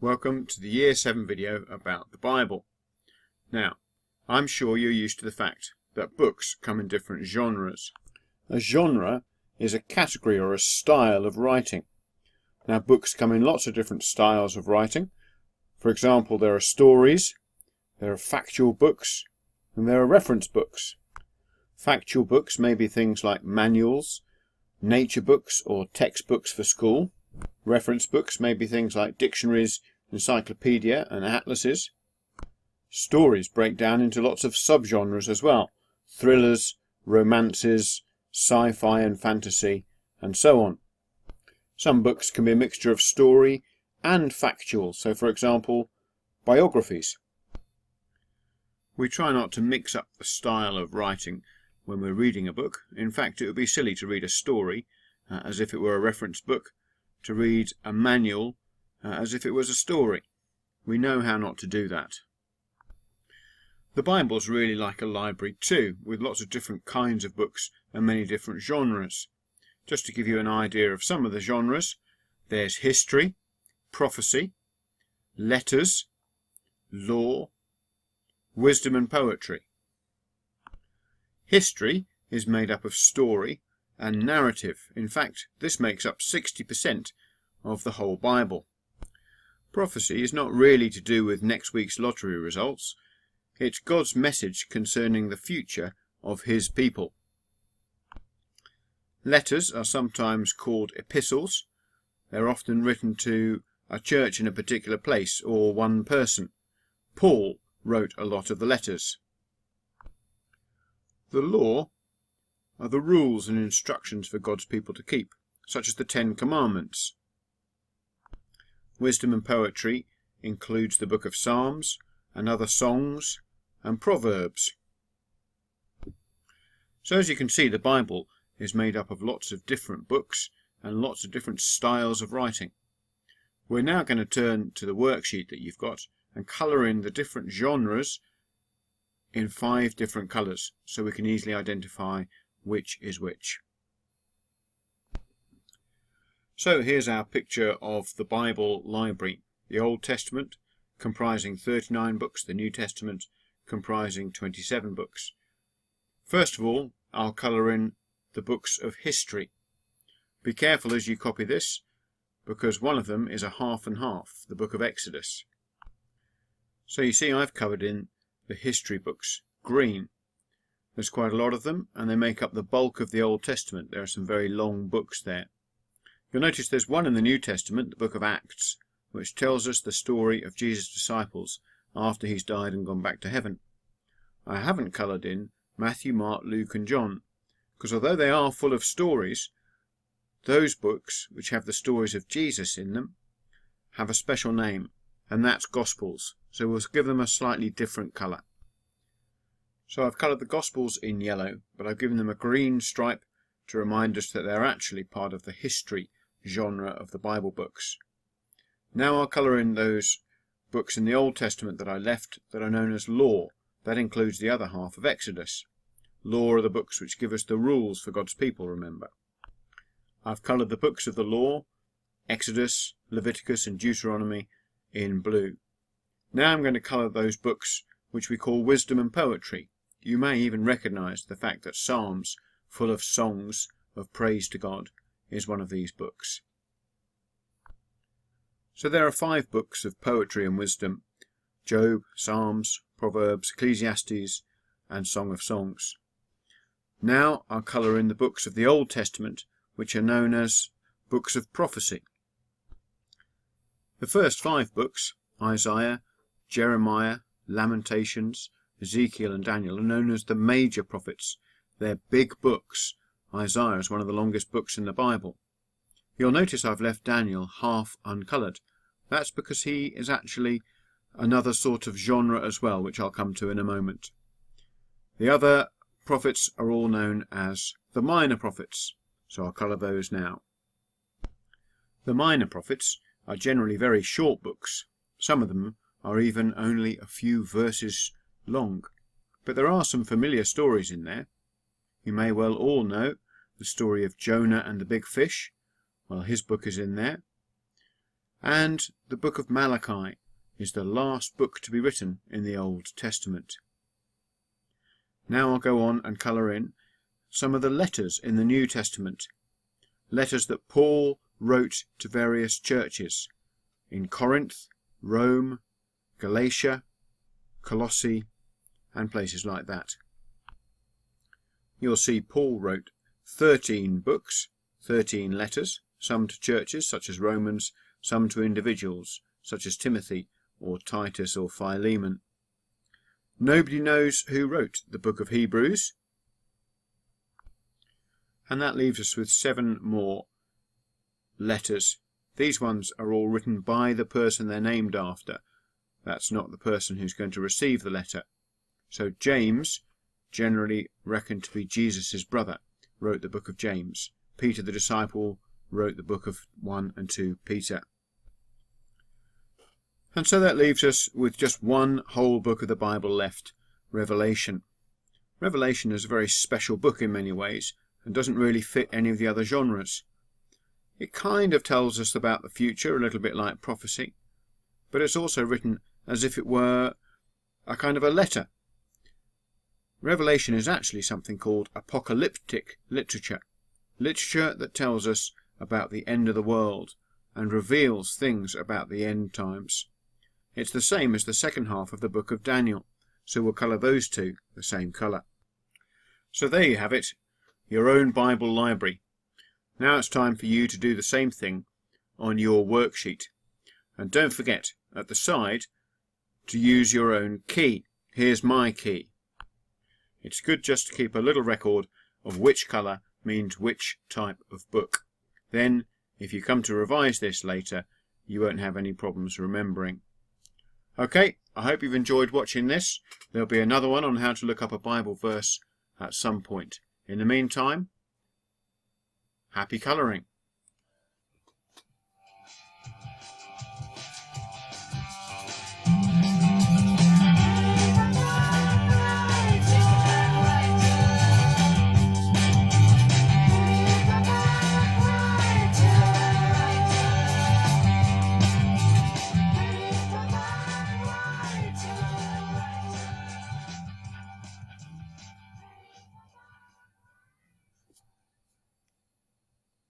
Welcome to the Year 7 video about the Bible. Now, I'm sure you're used to the fact that books come in different genres. A genre is a category or a style of writing. Now, books come in lots of different styles of writing. For example, there are stories, there are factual books, and there are reference books. Factual books may be things like manuals, nature books or textbooks for school. Reference books may be things like dictionaries, encyclopedia and atlases. Stories break down into lots of subgenres as well. Thrillers, romances, sci-fi and fantasy, and so on. Some books can be a mixture of story and factual, so for example, biographies. We try not to mix up the style of writing when we're reading a book. In fact, it would be silly to read a story as if it were a reference book, to read a manual as if it was a story. We know how not to do that. The Bible's really like a library too, with lots of different kinds of books and many different genres. Just to give you an idea of some of the genres, there's history, prophecy, letters, law, wisdom and poetry. History is made up of story and narrative. In fact, this makes up 60% of the whole Bible. Prophecy is not really to do with next week's lottery results. It's God's message concerning the future of His people. Letters are sometimes called epistles. They're often written to a church in a particular place or one person. Paul wrote a lot of the letters. The law are the rules and instructions for God's people to keep, such as the 10 Commandments. Wisdom and poetry includes the book of Psalms and other songs and proverbs. So as you can see, the Bible is made up of lots of different books and lots of different styles of writing. We're now going to turn to the worksheet that you've got and colour in the different genres in 5 different colours so we can easily identify which is which. So here's our picture of the Bible library. The Old Testament comprising 39 books, the New Testament comprising 27 books. First of all, I'll colour in the books of history. Be careful as you copy this, because one of them is a half and half, the book of Exodus. So you see I've covered in the history books green. There's quite a lot of them, and they make up the bulk of the Old Testament. There are some very long books there. You'll notice there's one in the New Testament, the book of Acts, which tells us the story of Jesus' disciples after he's died and gone back to heaven. I haven't coloured in Matthew, Mark, Luke and John, because although they are full of stories, those books which have the stories of Jesus in them have a special name, and that's Gospels, so we'll give them a slightly different colour. So I've coloured the Gospels in yellow, but I've given them a green stripe to remind us that they're actually part of the history genre of the Bible books. Now I'll colour in those books in the Old Testament that I left that are known as law. That includes the other half of Exodus. Law are the books which give us the rules for God's people, remember. I've coloured the books of the law, Exodus, Leviticus and Deuteronomy, in blue. Now I'm going to colour those books which we call wisdom and poetry. You may even recognise the fact that Psalms, full of songs of praise to God, is one of these books. So there are 5 books of poetry and wisdom: Job, Psalms, Proverbs, Ecclesiastes and Song of Songs. Now I'll colour in the books of the Old Testament, which are known as books of prophecy. The first 5 books, Isaiah, Jeremiah, Lamentations, Ezekiel and Daniel, are known as the major prophets. They're big books. Isaiah is one of the longest books in the Bible. You'll notice I've left Daniel half uncoloured. That's because he is actually another sort of genre as well, which I'll come to in a moment. The other prophets are all known as the minor prophets, so I'll colour those now. The minor prophets are generally very short books. Some of them are even only a few verses long, but there are some familiar stories in there. You may well all know the story of Jonah and the big fish. Well, his book is in there. And the book of Malachi is the last book to be written in the Old Testament. Now I'll go on and colour in some of the letters in the New Testament. Letters that Paul wrote to various churches in Corinth, Rome, Galatia, Colossae, and places like that. You'll see Paul wrote 13 books, 13 letters, some to churches such as Romans, some to individuals such as Timothy or Titus or Philemon. Nobody knows who wrote the book of Hebrews, and that leaves us with 7 more letters. These ones are all written by the person they're named after. That's not the person who's going to receive the letter. So James, generally reckoned to be Jesus' brother, wrote the book of James. Peter the disciple wrote the book of 1 and 2 Peter. And so that leaves us with just one whole book of the Bible left, Revelation. Revelation is a very special book in many ways and doesn't really fit any of the other genres. It kind of tells us about the future, a little bit like prophecy, but it's also written as if it were a kind of a letter. Revelation is actually something called apocalyptic literature, literature that tells us about the end of the world and reveals things about the end times. It's the same as the second half of the book of Daniel, so we'll colour those two the same colour. So there you have it, your own Bible library. Now it's time for you to do the same thing on your worksheet. And don't forget, at the side, to use your own key. Here's my key. It's good just to keep a little record of which colour means which type of book. Then, if you come to revise this later, you won't have any problems remembering. Okay, I hope you've enjoyed watching this. There'll be another one on how to look up a Bible verse at some point. In the meantime, happy colouring.